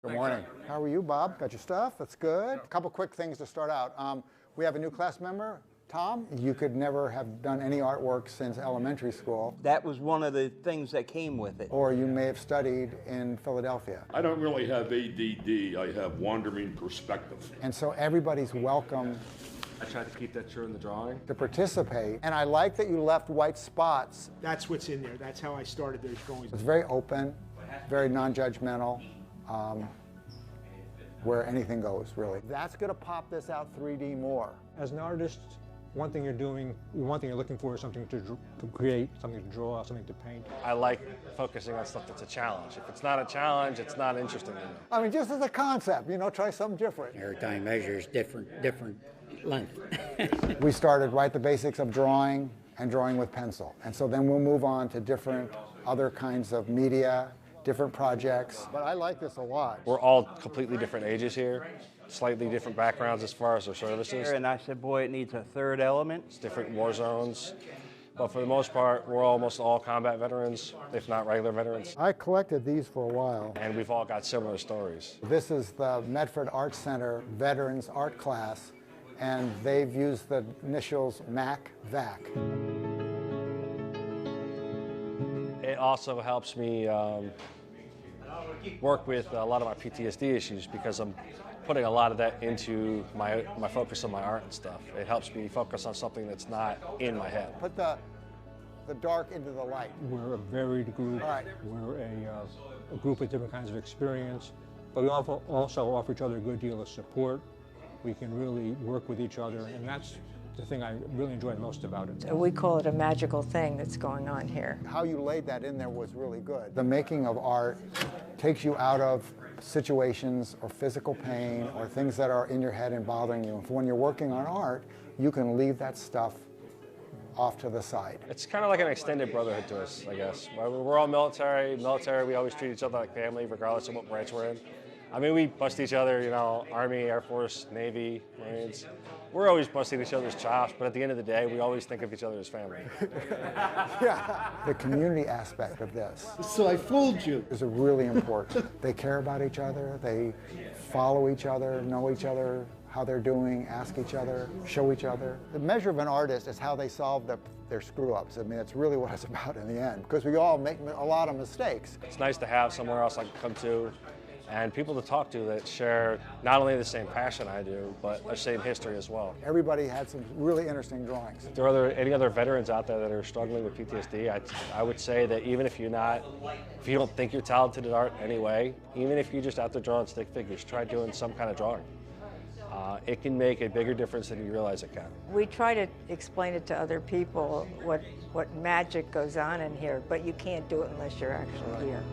Good morning. How are you, Bob? Got your stuff? That's good. A couple quick things to start out. We have a new class member, Tom. You could never have done any artwork since elementary school. That was one of the things that came with it. Or you may have studied in Philadelphia. I don't really have ADD, I have wandering perspective. And so everybody's welcome I tried to keep that true in the drawing. to participate. And I like that you left white spots. That's what's in there. That's how I started those drawings. It's very open, very non-judgmental, where anything goes, really. That's going to pop this out 3D more. As an artist, one thing you're looking for is something to create, something to draw, something to paint. I like focusing on stuff that's a challenge. If it's not a challenge, it's not interesting to me. I mean, just as a concept, try something different. Every time you measure is different length. We started right the basics of drawing and drawing with pencil. And so then we'll move on to different other kinds of media, different projects. But I like this a lot. We're all completely different ages here, slightly different backgrounds as far as our services. And I said, boy, it needs a third element. It's different war zones. But for the most part, we're almost all combat veterans, if not regular veterans. I collected these for a while. And we've all got similar stories. This is the Medford Art Center Veterans Art Class, and they've used the initials MAC-VAC. It also helps me work with a lot of my PTSD issues because I'm putting a lot of that into my focus on my art and stuff. It helps me focus on something that's not in my head. Put the dark into the light. We're a varied group. All right. We're a group with different kinds of experience, but we also offer each other a good deal of support. We can really work with each other, and that's the thing I really enjoy most about it. We call it a magical thing that's going on here. How you laid that in there was really good. The making of art takes you out of situations or physical pain or things that are in your head and bothering you. And when you're working on art, you can leave that stuff off to the side. It's kind of like an extended brotherhood to us, I guess. We're all military. We always treat each other like family, regardless of what branch we're in. I mean, we bust each other, Army, Air Force, Navy, Marines. We're always busting each other's chops, but at the end of the day, we always think of each other as family. Yeah. The community aspect of this So I fooled you. is really important. They care about each other, they follow each other, know each other, how they're doing, ask each other, show each other. The measure of an artist is how they solve their screw-ups. I mean, it's really what it's about in the end, because we all make a lot of mistakes. It's nice to have somewhere else I can come to and people to talk to that share not only the same passion I do, but the same history as well. Everybody had some really interesting drawings. If there are any other veterans out there that are struggling with PTSD, I would say that even if you don't think you're talented at art anyway, even if you're just out there drawing stick figures, try doing some kind of drawing. It can make a bigger difference than you realize it can. We try to explain it to other people what magic goes on in here, but you can't do it unless you're actually here.